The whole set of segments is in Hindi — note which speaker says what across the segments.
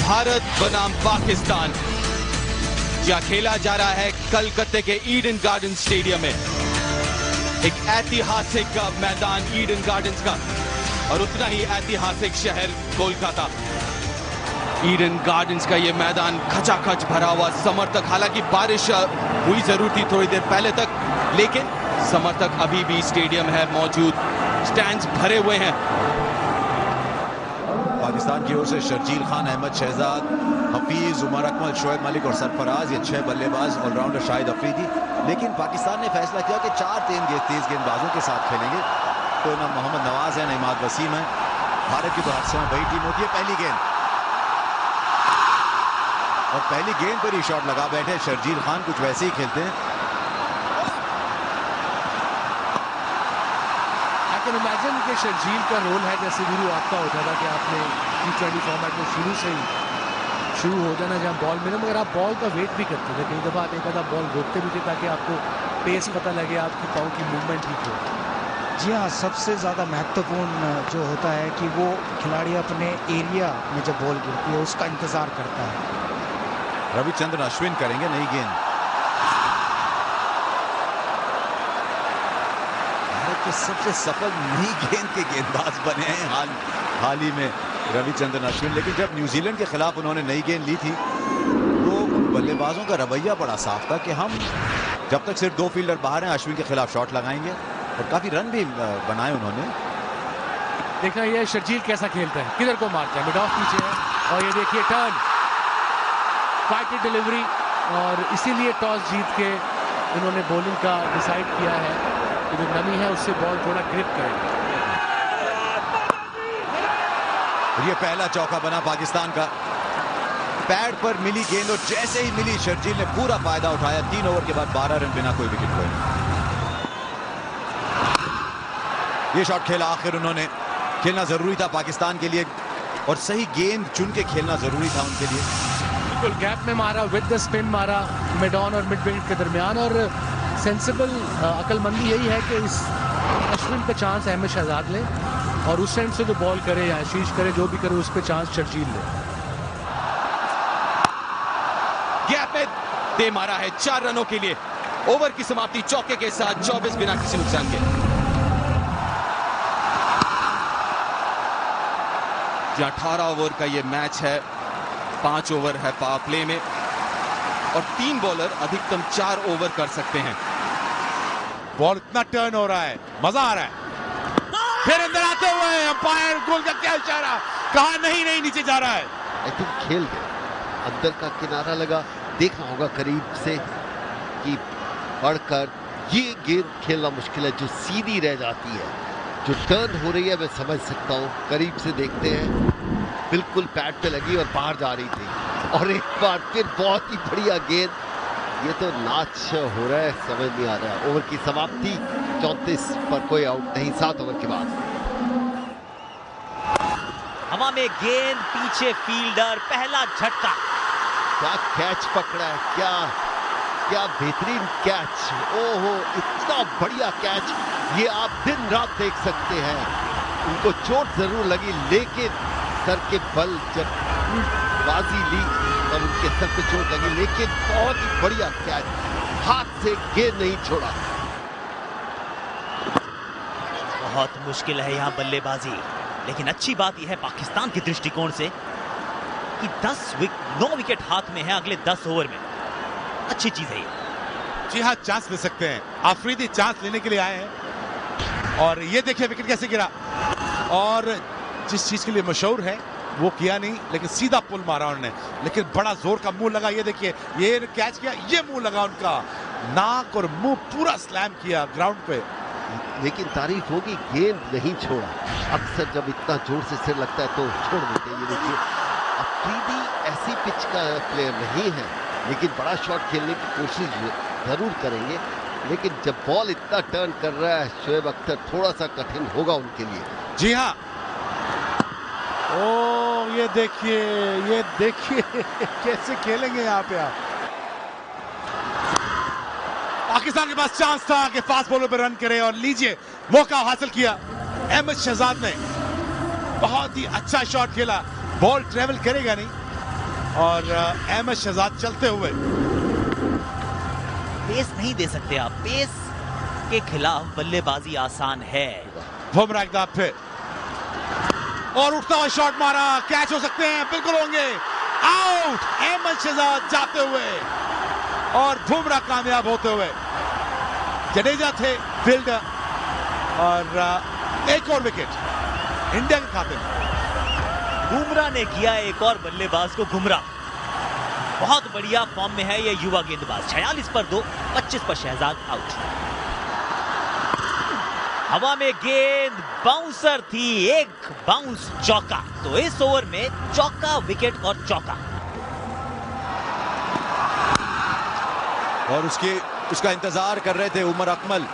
Speaker 1: भारत बनाम पाकिस्तान, जहां खेला जा रहा है कलकत्ते के ईडन गार्डन स्टेडियम में। एक ऐतिहासिक मैदान ईडन गार्डन्स का और उतना ही ऐतिहासिक शहर कोलकाता। ईडन गार्डन्स का ये मैदान खचाखच भरा हुआ समर्थक, हालांकि बारिश हुई जरूर थी थोड़ी देर पहले तक, लेकिन समर्थक अभी भी स्टेडियम है मौजूद, स्टैंड्स भरे हुए हैं।
Speaker 2: पाकिस्तान की ओर से शर्जील खान, अहमद शहजाद, हफीज, उमर अकमल, शोएब मलिक और सरफराज, ये 6 बल्लेबाज, ऑलराउंडर शाहिद अफरीदी। लेकिन पाकिस्तान ने फैसला किया कि 4 तेज गेंदबाजों के साथ खेलेंगे। तो ना मोहम्मद नवाज है, ना इमाद वसीम है। भारत की तो हर समय वही टीम होती है। पहली गेंद और पहली गेंद पर ही शॉट लगा बैठे शर्जील खान, कुछ वैसे ही खेलते हैं।
Speaker 3: इमेजिन कि शर्जील का रोल है जैसे गुरु आपका होता था कि आपने T20 फॉर्मेट में शुरू हो जाना जहां बॉल मिले, मगर आप बॉल का वेट भी करते थे। कई दफा आप एक आधा बॉल रोकते भी थे ताकि आपको पेस पता लगे, आपकी पाँव की मूवमेंट ठीक हो।
Speaker 4: जी हाँ, सबसे ज़्यादा महत्वपूर्ण जो होता है कि वो खिलाड़ी अपने एरिया में जब बॉल गिरती है उसका इंतज़ार करता है।
Speaker 2: रविचंद्रन अश्विन करेंगे नई गेंद। सबसे सफल नई गेंद के गेंदबाज बने हैं हाल ही में रविचंद्रन अश्विन। लेकिन जब न्यूजीलैंड के खिलाफ उन्होंने नई गेंद ली थी तो उन बल्लेबाजों का रवैया बड़ा साफ था कि हम जब तक सिर्फ 2 फील्डर बाहर हैं अश्विन के खिलाफ शॉट लगाएंगे, और काफी रन भी बनाए उन्होंने।
Speaker 3: देखना ये शर्जील कैसा खेलता है, किधर को मारता है, मिड ऑफ पीछे है, और ये देखिए टर्न, फाइटेड डिलीवरी, और इसीलिए टॉस जीत के इन्होंने बॉलिंग का डिसाइड किया है कि जो नमी है उससे बॉल थोड़ा ग्रिप करेगा।
Speaker 2: ये पहला चौका बना पाकिस्तान का। पैड पर मिली गेंद और जैसे ही मिली शर्जील ने पूरा फायदा उठाया। 3 ओवर के बाद 12 रन बिना कोई विकेट खोए। ये शॉट खेला आखिर उन्होंने, खेलना जरूरी था पाकिस्तान के लिए, और सही गेंद चुन के खेलना जरूरी था उनके लिए।
Speaker 3: बिल्कुल गैप में मारा, विद द स्पिन मारा, मिड ऑन और मिड विकेट के दरमियान। और सेंसिबल अकलमंदी यही है कि इस अश्विन पे चांस अहमद शहजाद ले, और उस एंड से जो बॉल करे या शीश करे, जो भी करे, उस पे चांस शर्जील ले।
Speaker 1: गैप में दे मारा है 4 रनों के लिए। ओवर की समाप्ति चौके के साथ 24 बिना किसी नुकसान के। 18 ओवर का ये मैच है, 5 ओवर है पावर प्ले में, और 3 बॉलर अधिकतम 4 ओवर कर सकते हैं।
Speaker 5: बॉल इतना टर्न हो रहा है, मजा आ रहा है। फिर अंदर आते हुए अंपायर गोल का क्या इशारा, कहा नहीं नीचे जा रहा है।
Speaker 6: आई थिंक खेल गए, अंदर का किनारा लगा, देखा होगा करीब से कि पढ़कर ये गेंद खेलना मुश्किल है जो सीधी रह जाती है, जो टर्न हो रही है मैं समझ सकता हूँ। करीब से देखते हैं, बिल्कुल पैड पे लगी और बाहर जा रही थी, और एक बार फिर बहुत ही बढ़िया गेंद। ये तो नाच हो रहा है, समझ नहीं आ रहा है। ओवर की समाप्ति 34 पर कोई आउट नहीं, 7 ओवर के बाद।
Speaker 7: हवा में गेंद, पीछे फील्डर, पहला झटका।
Speaker 6: क्या कैच पकड़ा है, क्या बेहतरीन कैच। ओहो, इतना बढ़िया कैच, ये आप दिन रात देख सकते हैं। उनको चोट जरूर लगी, लेकिन सर के बल जब बाजी ली तब उनके सर पे चोट लगी, लेकिन बहुत ही बढ़िया कैच, हाथ से गेंद नहीं छोड़ा।
Speaker 7: बहुत मुश्किल है यहाँ बल्लेबाजी, लेकिन अच्छी बात यह है पाकिस्तान के दृष्टिकोण से कि 9 विकेट हाथ में है अगले 10 ओवर में। अच्छी चीज है ये।
Speaker 5: जी हाँ, चांस ले सकते हैं। अफरीदी चांस लेने के लिए आए हैं, और ये देखिए विकेट कैसे गिरा, और जिस चीज के लिए मशहूर है वो किया नहीं, लेकिन सीधा पुल मारा उन्होंने, लेकिन बड़ा जोर का मुंह लगा। ये देखिए, ये कैच किया, ये मुंह लगा उनका, नाक और मुंह पूरा स्लैम किया ग्राउंड पे।
Speaker 6: लेकिन तारीफ होगी, गेंद नहीं छोड़ा। अक्सर जब इतना जोर से सिर लगता है तो छोड़ देते हैं। ये देखिए, अफरीदी ऐसी पिच का प्लेयर नहीं है, लेकिन बड़ा शॉट खेलने की कोशिश जरूर करेंगे, लेकिन जब बॉल इतना टर्न कर रहा है शोएब अख्तर, थोड़ा सा कठिन होगा उनके लिए।
Speaker 5: जी हाँ, ओ ये देखिए कैसे खेलेंगे यहाँ पे आप। पाकिस्तान के पास चांस था कि फास्ट बॉलर पर रन करे, और लीजिए मौका हासिल किया अहमद शहजाद ने। बहुत ही अच्छा शॉट खेला, बॉल ट्रेवल करेगा नहीं, और अहमद शहजाद चलते हुए।
Speaker 7: पेस नहीं दे सकते आप, पेस के खिलाफ बल्लेबाजी आसान है।
Speaker 5: बुमराह एक दाव फिर और उठता हुआ शॉट मारा, कैच हो सकते हैं, बिल्कुल होंगे, आउट। अहमद शहजाद जाते हुए और बुमराह कामयाब होते हुए। जडेजा थे फील्डर और एक और विकेट इंडिया के खाते में।
Speaker 7: बुमराह ने किया एक और बल्लेबाज को गुमराह। बहुत बढ़िया फॉर्म में है ये युवा गेंदबाज। 46 पर 2, 25 पर शहजाद आउट। हवा में गेंद बाउंसर थी, एक बाउंस चौका। तो इस ओवर में चौका, विकेट और चौका।
Speaker 2: और उसका इंतजार कर रहे थे उमर अकमल।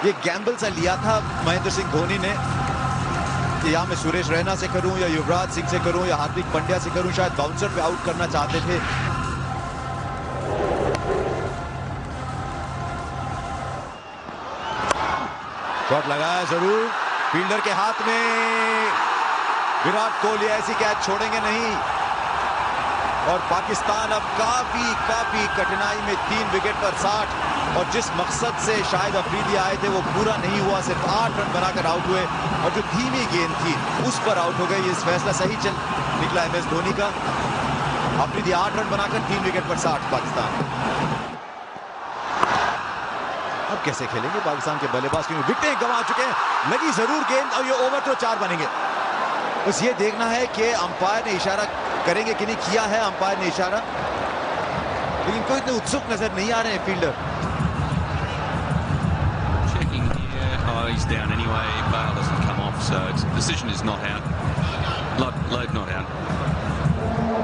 Speaker 2: ये गैम्बल सा लिया था महेंद्र सिंह धोनी ने कि या मैं सुरेश रैना से करूं या युवराज सिंह से करूं या हार्दिक पांड्या से करूं, शायद बाउंसर पे आउट करना चाहते थे। शॉट लगाया जरूर, फील्डर के हाथ में। विराट कोहली ऐसी कैच छोड़ेंगे नहीं और पाकिस्तान अब काफी कठिनाई में 3 विकेट पर 60। और जिस मकसद से शायद अफरीदी आए थे वो पूरा नहीं हुआ, सिर्फ 8 रन बनाकर आउट हुए और जो धीमी गेंद थी उस पर आउट हो गए। ये फैसला सही चल निकला MS धोनी का। अफरीदी 8 रन बनाकर 3 विकेट पर 60 पाकिस्तान। अब कैसे खेलेंगे पाकिस्तान के बल्लेबाज, क्योंकि विकेटें गंवा चुके हैं। लगी जरूर गेंद और ये ओवर तो 4 बनेंगे। बस ये देखना है कि अंपायर ने इशारा करेंगे कि नहीं किया है अंपायर ने इशारा, लेकिन कोई इतने उत्सुक नजर नहीं आ रहे हैं fielder.
Speaker 8: He's down anyway. Bale doesn't come off, so decision is not out. Load not out.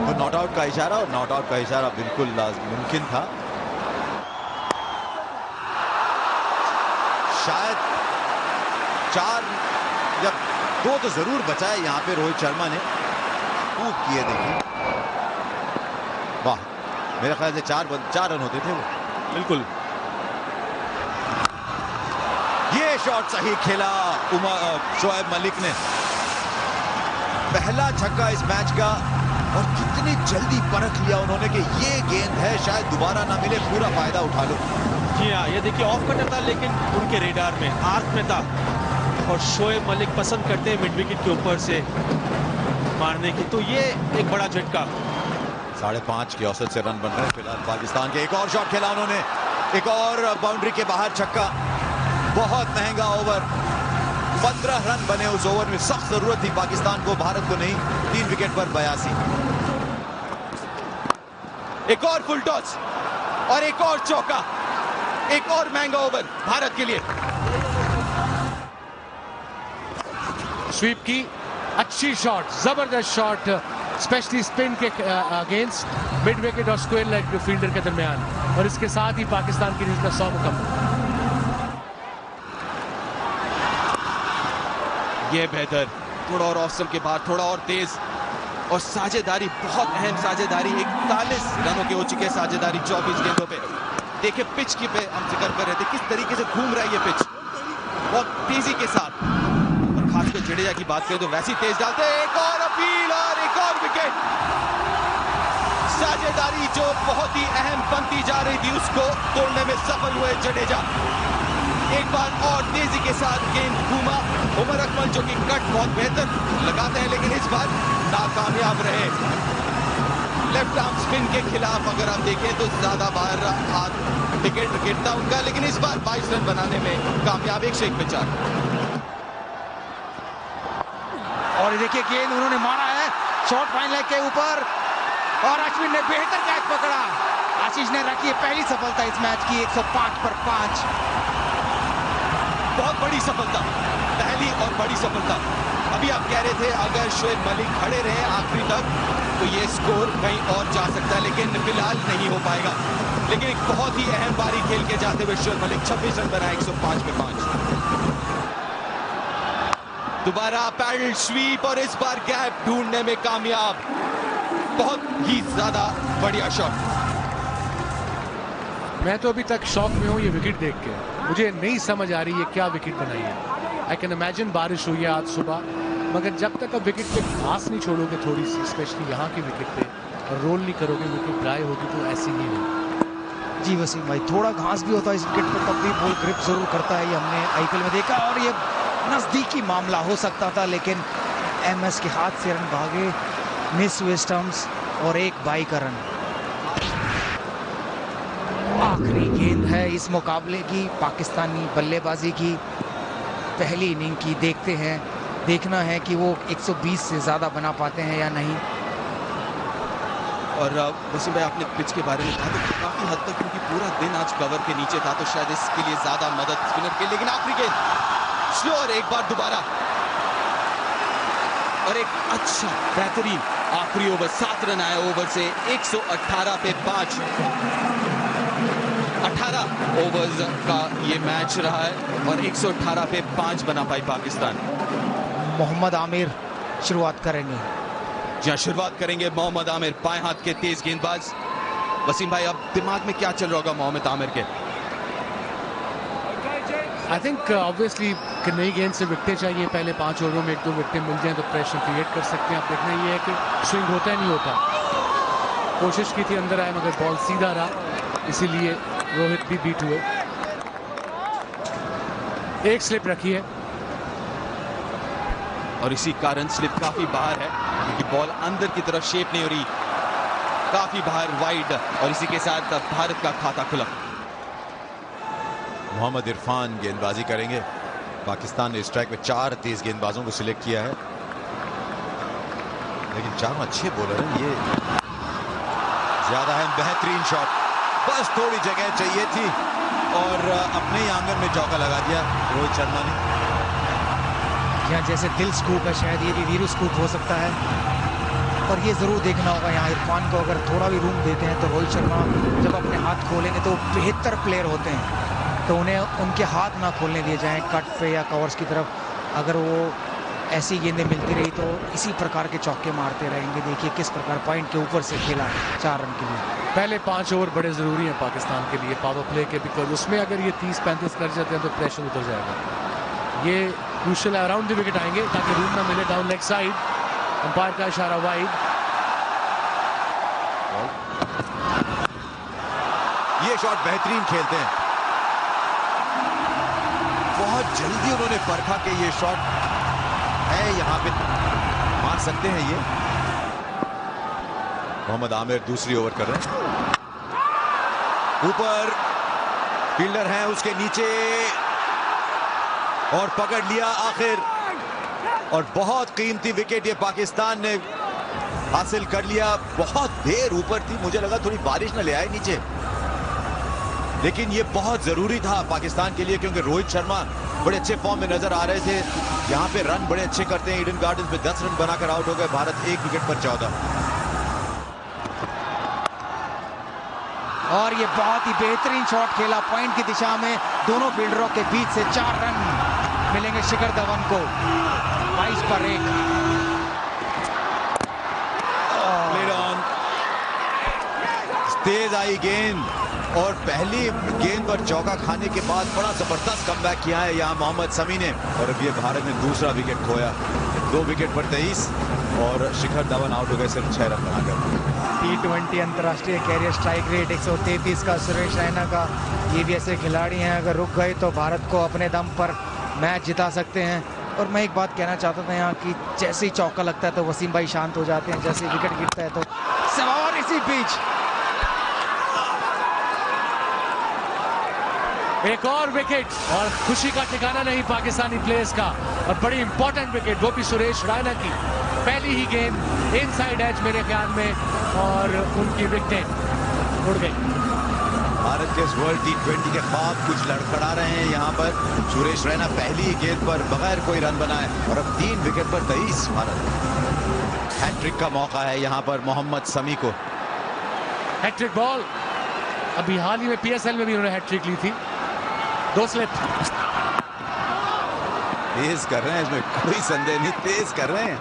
Speaker 2: तो नॉट आउट का इशारा, और नॉट आउट का इशारा बिल्कुल मुमकिन था। शायद 4 या 2 तो जरूर बचाए यहाँ पे रोहित शर्मा ने। कूद किए देखिए, वाह, मेरे ख्याल से 4 रन होते थे वो।
Speaker 1: बिल्कुल
Speaker 2: ये शॉट सही खेला शोएब मलिक ने। पहला छक्का इस मैच का और कितनी जल्दी परख लिया उन्होंने कि ये गेंद है, शायद दोबारा ना मिले, पूरा फायदा उठा लो।
Speaker 1: जी हाँ, ये देखिए ऑफ कटर था लेकिन उनके रेडार में, आर्क में था और शोएब मलिक पसंद करते हैं मिड विकेट के ऊपर से मारने की, तो ये एक बड़ा झटका।
Speaker 2: 5.5 की औसत से रन बन रहे हैं फिलहाल पाकिस्तान के। एक और शॉट खेला उन्होंने, एक और बाउंड्री के बाहर छक्का। बहुत महंगा ओवर, 15 रन बने उस ओवर में। सख्त जरूरत थी पाकिस्तान को, भारत को नहीं। 3 विकेट पर 82।
Speaker 1: एक और फुल टॉस और एक और चौका, एक और महंगा ओवर भारत के लिए।
Speaker 3: स्वीप की अच्छी शॉट, जबरदस्त शॉट, स्पेशली स्पिन के अगेंस्ट मिड विकेट और स्क्वायर लेग फील्डर के दरमियान, और इसके साथ ही पाकिस्तान की इनिंग्स का 100 मुकम्मल।
Speaker 1: ये बेहतर, थोड़ा और ऑफ के बाद, थोड़ा और तेज, और साझेदारी, बहुत अहम साझेदारी। 41 रनों के हो चुके साझेदारी 24 गेंदों पे। देखिए पिच की पे हम जिक्र कर रहे थे, किस तरीके से घूम रहा है ये पिच, बहुत तेजी के साथ। और खासकर जडेजा की बात करें तो वैसी तेज डालते हैं। एक और अपील और एक और विकेट। साझेदारी जो बहुत ही अहम बनती जा रही थी उसको तोड़ने में सफल हुए जडेजा। एक बार और तेजी के साथ गेंद घूमा। उमर अकमल जो कि कट बहुत बेहतर लगाते हैं लेकिन इस बार नाकामयाब रहे। लेफ्ट आर्म स्पिन के खिलाफ अगर आप देखें तो ज्यादा बाहर हाथ विकेट था उनका, लेकिन इस बार 22 रन बनाने में कामयाब। 101 पे 4।
Speaker 4: और ये देखिए गेंद उन्होंने मारा है शॉर्ट फाइन लेग के ऊपर और अश्विन ने बेहतर कैच पकड़ा। आशीष ने रखी है पहली सफलता इस मैच की, 105 पर 5।
Speaker 1: बहुत बड़ी सफलता, पहली और बड़ी सफलता। अभी आप कह रहे थे अगर शोएब मलिक खड़े रहे आखिरी तक तो ये स्कोर कहीं और जा सकता है, लेकिन फिलहाल नहीं हो पाएगा। लेकिन एक बहुत ही अहम पारी खेल के जाते हुए शोएब मलिक 26 रन बनाए 105 पे 5। दोबारा पैडल स्वीप और इस बार गैप ढूंढने में कामयाब। बहुत ही ज्यादा बढ़िया शॉट।
Speaker 3: मैं तो अभी तक शॉक में हूँ ये विकेट देख के, मुझे नहीं समझ आ रही है क्या विकेट बनाई है। आई कैन इमेजिन बारिश हुई है आज सुबह, मगर जब तक आप विकेट पे घास नहीं छोड़ोगे थोड़ी सी, स्पेशली यहाँ की विकेट पे, और रोल नहीं करोगे, विकेट ड्राई होगी तो ऐसी ही होगी।
Speaker 4: जी वसीम भाई, थोड़ा घास भी होता है इस विकेट पर तब भी बॉल ग्रिप जरूर करता है, ये हमने आईपीएल में देखा, और ये नजदीकी मामला हो सकता था, लेकिन एमएस के हाथ से रन भागे, मिस हुए स्टंप्स और एक बाई का रन। आखिरी गेंद है इस मुकाबले की, पाकिस्तानी बल्लेबाजी की पहली इनिंग की। देखते हैं, देखना है कि वो 120 से ज़्यादा बना पाते हैं या नहीं।
Speaker 1: और वसीम भाई, आपने पिच के बारे में कहा तो काफी हद तक, क्योंकि पूरा दिन आज कवर के नीचे था, तो शायद इसके लिए ज्यादा मदद स्पिनर के, लेकिन आखिरी गेंद स्लो और एक बार दोबारा, और एक अच्छा बेहतरीन आखिरी ओवर, 7 रन आए ओवर से, 118 पे 5। 18 ओवर्स का ये मैच रहा है और 118 पे 5 बना पाई पाकिस्तान।
Speaker 4: मोहम्मद आमिर शुरुआत करेंगे।
Speaker 1: जहां शुरुआत करेंगे मोहम्मद आमिर, बाएं हाथ के तेज गेंदबाज। वसीम भाई, अब दिमाग में क्या चल रहा होगा मोहम्मद आमिर के?
Speaker 3: आई थिंक ऑब्वियसली कि नई गेंद से विकेटें चाहिए, पहले 5 ओवरों में 1-2 विकेटें मिल जाएं तो प्रेशर क्रिएट कर सकते हैं। अब देखना ये है कि स्विंग होता है नहीं होता। कोशिश की थी अंदर आए, मगर बॉल सीधा रहा, इसीलिए रोहित भी बीट हुए। एक स्लिप रखी है
Speaker 1: और इसी कारण स्लिप काफी बाहर है, क्योंकि बॉल अंदर की तरफ शेप नहीं हो रही, काफी बाहर वाइड, और इसी के साथ भारत का खाता खुला।
Speaker 2: मोहम्मद इरफान गेंदबाजी करेंगे। पाकिस्तान ने स्ट्राइक में 4 तेज गेंदबाजों को सिलेक्ट किया है, लेकिन 4 अच्छे बॉलर हैं। ये ज्यादा है, बेहतरीन शॉट, बस थोड़ी जगह चाहिए थी और अपने ही आंगन में चौका लगा दिया रोहित शर्मा ने।
Speaker 4: यहाँ जैसे दिल स्कूप है, शायद ये भी वीरू स्कूप हो सकता है, और ये जरूर देखना होगा यहाँ इरफान को, अगर थोड़ा भी रूम देते हैं तो रोहित शर्मा जब अपने हाथ खोलेंगे तो बेहतर प्लेयर होते हैं, तो उन्हें उनके हाथ ना खोलने दिए जाएं कट पे या कवर्स की तरफ। अगर वो ऐसी गेंदें मिलती रही तो इसी प्रकार के चौके मारते रहेंगे। देखिए किस प्रकार पॉइंट के ऊपर से खेला 4 रन के लिए।
Speaker 3: पहले 5 ओवर बड़े ज़रूरी हैं पाकिस्तान के लिए पावर प्ले के, बिकॉज उसमें अगर ये 30-35 कर जाते हैं तो प्रेशर उतर जाएगा। ये क्रूशियल अराउंड द विकेट आएंगे ताकि रूम ना मिले डाउन लेग साइड। अंपायर का इशारा वाइड।
Speaker 2: ये शॉट बेहतरीन खेलते हैं, बहुत जल्दी उन्होंने परखा कि ये शॉट है, यहां पे मार सकते हैं ये। मोहम्मद आमिर दूसरी ओवर कर रहे हैं, ऊपर फील्डर हैं उसके नीचे, और पकड़ लिया आखिर, और बहुत कीमती विकेट ये पाकिस्तान ने हासिल कर लिया। बहुत देर ऊपर थी, मुझे लगा थोड़ी बारिश न ले आए नीचे, लेकिन ये बहुत जरूरी था पाकिस्तान के लिए, क्योंकि रोहित शर्मा बड़े अच्छे फॉर्म में नजर आ रहे थे। यहां पे रन बड़े अच्छे करते हैं। ईडन गार्डन्स में 10 रन बनाकर आउट हो गए भारत, 1 विकेट पर 14।
Speaker 4: और ये बहुत ही बेहतरीन शॉट खेला पॉइंट की दिशा में, दोनों फील्डरों के बीच से 4 रन मिलेंगे शिखर धवन को। 22 पर 1।
Speaker 2: प्लेड ऑन, तेज आई गेंद, और पहली गेंद पर चौका खाने के बाद बड़ा जबरदस्त कमबैक किया है यहाँ मोहम्मद शमी ने, और अब ये भारत ने दूसरा विकेट खोया। 2 विकेट पर 23, और शिखर धवन आउट हो गए सिर्फ 6 रन बनाकर।
Speaker 4: T20 अंतर्राष्ट्रीय कैरियर स्ट्राइक रेट 133 का सुरेश रैना का। ये भी ऐसे खिलाड़ी हैं, अगर रुक गए तो भारत को अपने दम पर मैच जिता सकते हैं। और मैं एक बात कहना चाहता था यहाँ कि जैसे ही चौका लगता है तो वसीम भाई शांत हो जाते हैं, जैसे विकेट गिरता है तो सवार इसी बीच।
Speaker 3: एक और विकेट, और खुशी का ठिकाना नहीं पाकिस्तानी प्लेयर्स का, और बड़ी इंपॉर्टेंट विकेट, वो भी सुरेश रैना की। पहली ही गेंद इनसाइड एज मेरे ख्याल में, और उनकी विकेट उड़ गई।
Speaker 2: भारत के इस वर्ल्ड T20 के ख्वाब कुछ लड़खड़ा रहे हैं यहाँ पर। सुरेश रैना पहली ही गेंद पर बगैर कोई रन बनाए, और अब 3 विकेट पर 23 भारत। हैट्रिक का मौका है यहाँ पर मोहम्मद शमी को।
Speaker 3: हैट्रिक बॉल, अभी हाल ही में PSL में भी उन्होंने हैट्रिक ली थी। 2 स्लिप
Speaker 2: तेज कर रहे हैं, इसमें कोई संदेह नहीं, तेज कर रहे हैं।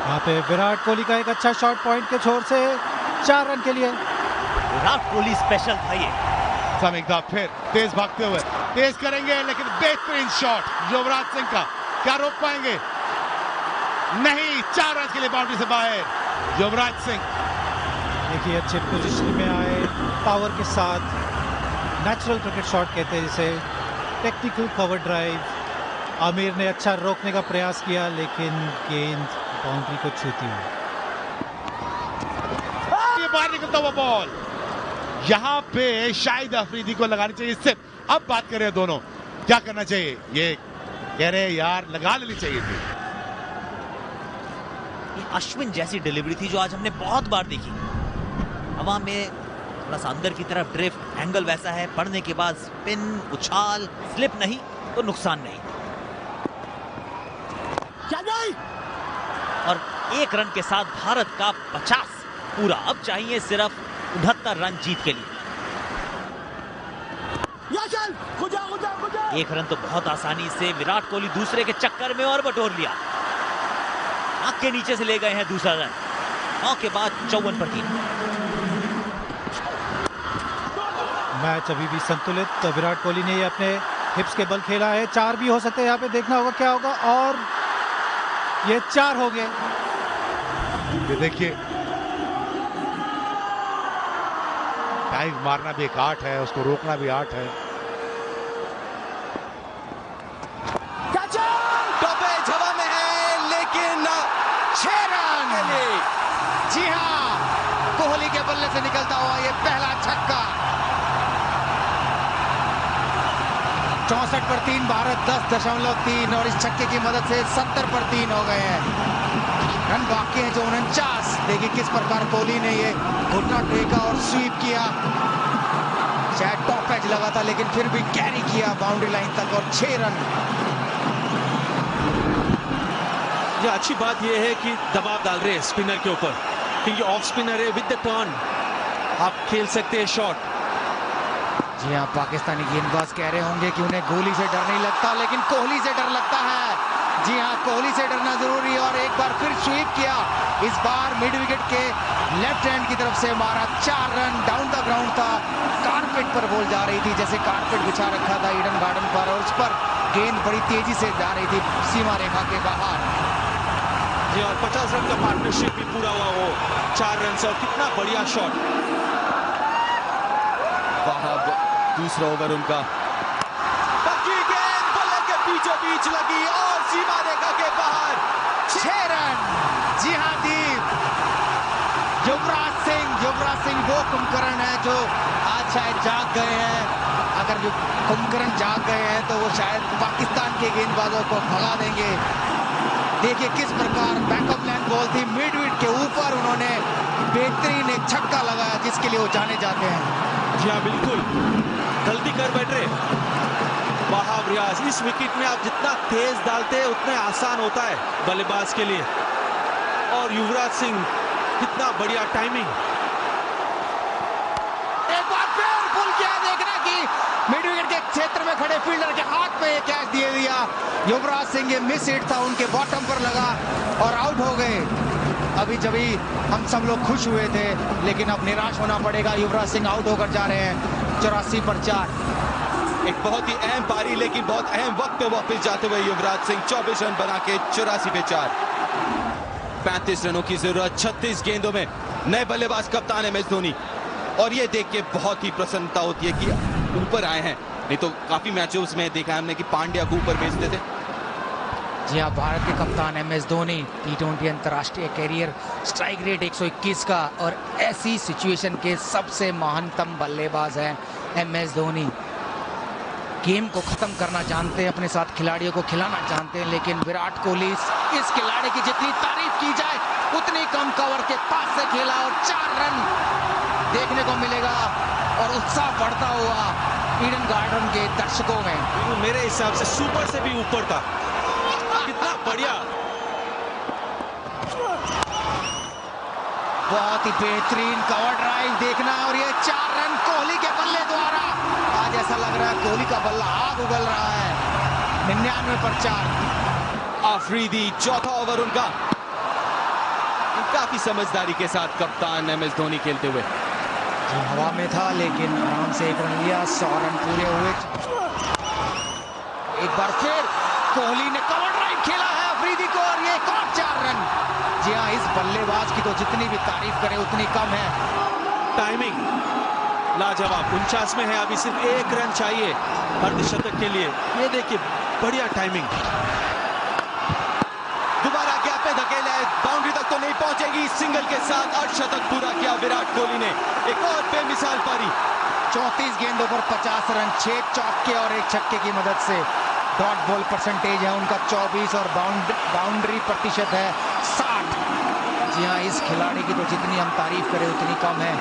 Speaker 9: यहाँ पे विराट कोहली का एक अच्छा शॉट पॉइंट के छोर से 4 रन के लिए।
Speaker 7: विराट कोहली स्पेशल था ये।
Speaker 5: सम एक दफा फिर तेज भागते हुए तेज करेंगे, लेकिन बेहतरीन शॉट युवराज सिंह का, क्या रोक पाएंगे? नहीं, 4 रन के लिए बाउंड्री से बाहर युवराज सिंह।
Speaker 9: देखिए अच्छे पोजीशन में आए, पावर के साथ, नेचुरल क्रिकेट शॉट कहते हैं जिसे, टेक्निकल कवर ड्राइव। आमिर ने अच्छा रोकने का प्रयास किया, लेकिन गेंद बाउंड्री को छूती हुई।
Speaker 5: ये बाहर निकलता हुआ बॉल, यहां पे शाहिद अफरीदी को लगानी चाहिए सिर्फ। अब बात कर रहे हैं दोनों, क्या करना चाहिए? ये कह रहे हैं यार लगा लेनी चाहिए थी।
Speaker 7: ये अश्विन जैसी डिलीवरी थी जो आज हमने बहुत बार देखी। हवा में थोड़ा सा अंदर की तरफ ड्रिफ्ट, एंगल वैसा है, पड़ने के बाद स्पिन, उछाल, स्लिप नहीं तो नुकसान नहीं। और 1 रन के साथ भारत का 50 पूरा। अब चाहिए सिर्फ 69 रन जीत के लिए। 1 रन तो बहुत आसानी से विराट कोहली दूसरे के चक्कर में और बटोर लिया। आंख के नीचे से ले गए हैं दूसरा रन। 9 के बाद 54 पर 3।
Speaker 9: मैच अभी भी संतुलित, तो विराट कोहली ने ये अपने हिप्स के बल खेला है। 4 भी हो सकते हैं, यहाँ पे देखना होगा क्या होगा, और ये 4 हो गए।
Speaker 5: ये देखिए, डाइव मारना भी एक आर्ट है, उसको रोकना भी आर्ट है।
Speaker 1: टॉपेज हवा में है, लेकिन 6 रन।
Speaker 4: जी हाँ, कोहली के बल्ले से निकलता हुआ ये पहला छक्का। 64 पर 3, भारत 10.3, और इस छक्के की मदद से 70 पर 3 हो गए हैं। रन बाकी है जो 49। देखिए किस प्रकार कोहली ने ये घुटना टेका और स्वीप किया। शायद टॉप एज लगा था, लेकिन फिर भी कैरी किया बाउंड्री लाइन तक, और 6 रन।
Speaker 3: ये अच्छी बात यह है कि दबाव डाल रहे हैं स्पिनर के ऊपर, क्योंकि ऑफ स्पिनर है। विद द टर्न आप खेल सकते हैं शॉट।
Speaker 4: जी हाँ, पाकिस्तानी गेंदबाज कह रहे होंगे कि उन्हें गोली से डर नहीं लगता, लेकिन कोहली से डर लगता है। जी हाँ, कोहली से डरना जरूरी है। और एक बार फिर स्वीप किया, इस बार मिड विकेट के लेफ्ट हैंड की तरफ से मारा। 4 रन। डाउन द ग्राउंड था, कारपेट पर बॉल जा रही थी, जैसे कारपेट बिछा रखा था ईडन गार्डन पर, और उस पर गेंद बड़ी तेजी से जा रही थी सीमा रेखा के बाहर।
Speaker 3: जी, और 50 रन का पार्टनरशिप भी पूरा हुआ वो 4 रन से। और कितना बढ़िया शॉट।
Speaker 1: दूसरा ओवर उनका, पक्की गेंद बल्ले के बीचों बीच लगी और सीमा रेखा के बाहर।
Speaker 4: 6 रन। जी हाँ दीप, युवराज सिंह वो कुंभकर्ण है जो आज शायद जाग गए हैं। अगर जो कुंभकर्ण जाग गए हैं तो वो शायद पाकिस्तान के गेंदबाजों को भगा देंगे। देखिए किस प्रकार बैकअप लाइन बॉल थी, मिड विकेट के ऊपर उन्होंने बेहतरीन एक छक्का लगाया, जिसके लिए वो जाने जाते हैं।
Speaker 3: जी हाँ, बिल्कुल गलती कर बैठ रहे वहाब रियाज। इस विकेट में आप जितना तेज डालते हैं उतना आसान होता है बल्लेबाज के लिए। और युवराज सिंह, कितना बढ़िया टाइमिंग।
Speaker 4: एक बार फिर पुल किया, देखना कि मिड विकेट के क्षेत्र में खड़े फील्डर के हाथ में कैच दे दिया युवराज सिंह। ये मिस हिट था, उनके बॉटम पर लगा और आउट हो गए। अभी जभी हम सब लोग खुश हुए थे, लेकिन अब निराश होना पड़ेगा। युवराज सिंह आउट होकर जा रहे हैं 84 पर 4।
Speaker 1: एक बहुत ही अहम पारी, लेकिन बहुत अहम वक्त पे वापस जाते हुए युवराज सिंह 24 रन बना के 84 पे 4। 35 रनों की जरूरत 36 गेंदों में। नए बल्लेबाज कप्तान MS धोनी, और ये देख के बहुत ही प्रसन्नता होती है कि ऊपर आए हैं। नहीं तो काफी मैचेस में देखा हमने कि पांड्या को ऊपर भेजते थे।
Speaker 4: जी हाँ, भारत के कप्तान MS धोनी, T20 अंतर्राष्ट्रीय कैरियर, स्ट्राइक रेट 121 का, और ऐसी सिचुएशन के सबसे महानतम बल्लेबाज हैं MS धोनी। गेम को खत्म करना जानते हैं, अपने साथ खिलाड़ियों को खिलाना जानते हैं, लेकिन विराट कोहली इस खिलाड़ी की जितनी तारीफ की जाए उतनी कम। कवर के पास से खेला और 4 रन देखने को मिलेगा, और उत्साह बढ़ता हुआ ईडन गार्डन के दर्शकों में।
Speaker 3: मेरे हिसाब से सुपर से भी ऊपर था। कितना बढ़िया,
Speaker 4: बहुत ही बेहतरीन कवर ड्राइव देखना। और ये 4 रन कोहली के बल्ले द्वारा। आज ऐसा लग रहा है कोहली का बल्ला आग उगल रहा है। 99 पर 4।
Speaker 1: आफरीदी, चौथा ओवर उनका। काफी समझदारी के साथ कप्तान MS धोनी खेलते हुए।
Speaker 4: हवा में था लेकिन आराम से एक रन लिया, 100 रन पूरे हुए। एक बार फिर कोहली ने कवर ड्राइव खेला है अफरीदी को और ये एक और 4 रन। जी हाँ, इस बल्लेबाज की तो जितनी भी तारीफ करें उतनी कम है।
Speaker 10: टाइमिंग लाजवाब, 49 में है, अभी सिर्फ 1 रन चाहिए अर्धशतक के लिए। ये देखिए बढ़िया टाइमिंग।
Speaker 1: दोबारा गैप पे धकेला है, बाउंड्री तक तो नहीं पहुंचेगी। सिंगल के साथ अर्धशतक पूरा किया विराट कोहली ने। एक और बेमिसाल पारी।
Speaker 4: 34 गेंदों पर 50 रन, 6 चौके और 1 छक्के की मदद से। डॉट बॉल परसेंटेज है उनका 24 और बाउंड्री प्रतिशत है 60। जी हाँ, इस खिलाड़ी की तो जितनी हम तारीफ करें उतनी कम है।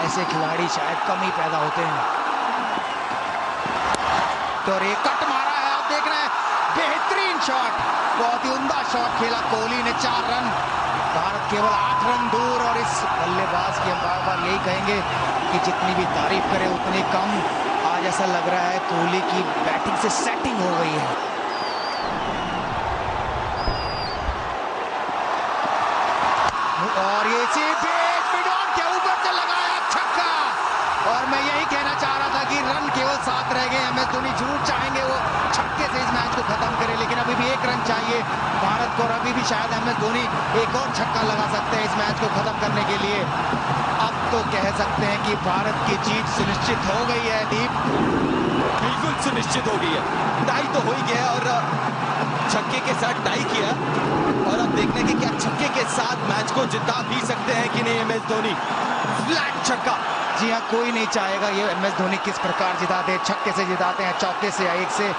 Speaker 4: ऐसे खिलाड़ी शायद कम ही पैदा होते हैं। तो एक कट मारा है, आप देख रहे हैं, बेहतरीन शॉट, बहुत ही उम्दा शॉट खेला कोहली ने। 4 रन, भारत केवल 8 रन दूर। और इस बल्लेबाज की हम बार बार यही कहेंगे कि जितनी भी तारीफ करें उतनी कम। आज ऐसा लग रहा है कोहली की बैटिंग से सेटिंग हो गई है। और ये मिडॉन के ऊपर से लगाया छक्का। और मैं यही कहना चाह रहा था कि रन केवल 7 रह गए। MS धोनी जरूर चाहेंगे वो छक्के से इस मैच को खत्म करे, लेकिन अभी भी 1 रन चाहिए भारत को। और अभी भी शायद MS धोनी एक और छक्का लगा सकते हैं इस मैच को खत्म करने के लिए। अब तो कह सकते हैं कि भारत की जीत सुनिश्चित हो गई है। दीप,
Speaker 1: बिल्कुल सुनिश्चित हो गई है। टाई तो हो ही गया और छक्के के साथ टाई किया। और अब देखने की क्या छक्के के साथ मैच को जिता भी सकते हैं कि नहीं MS धोनी। फ्लैट छक्का।
Speaker 4: जी हाँ, कोई नहीं चाहेगा ये MS धोनी किस प्रकार जिताते हैं। छक्के से जिताते हैं, चौके से या 1 से।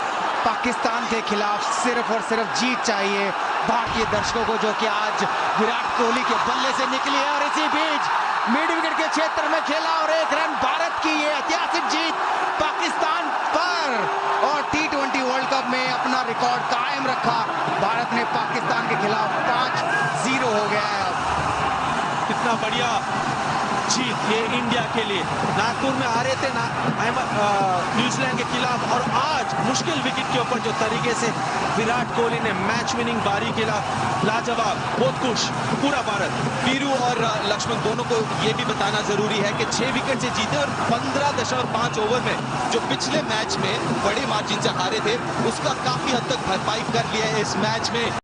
Speaker 4: पाकिस्तान के खिलाफ सिर्फ और सिर्फ जीत चाहिए भारतीय दर्शकों को, जो कि आज विराट कोहली के बल्ले से निकली है। और इसी बीच मिड विकेट के क्षेत्र में खेला और 1 रन। भारत की ये ऐतिहासिक जीत पाकिस्तान पर। और T20 वर्ल्ड कप में अपना रिकॉर्ड कायम रखा भारत ने। पाकिस्तान के खिलाफ 5-0 हो गया है अब।
Speaker 10: कितना बढ़िया जीत ये इंडिया के लिए। नागपुर में हारे थे न्यूजीलैंड के खिलाफ, और आज मुश्किल विकेट के ऊपर जो तरीके से विराट कोहली ने मैच विनिंग बारी खेला, लाजवाब, बहुत खुश पूरा भारत।
Speaker 1: वीरू और लक्ष्मण दोनों को ये भी बताना जरूरी है कि 6 विकेट से जीते और 15.5 ओवर में जो पिछले मैच में बड़े मार्जिन से हारे थे उसका काफी हद तक भरपाई कर लिया है इस मैच में।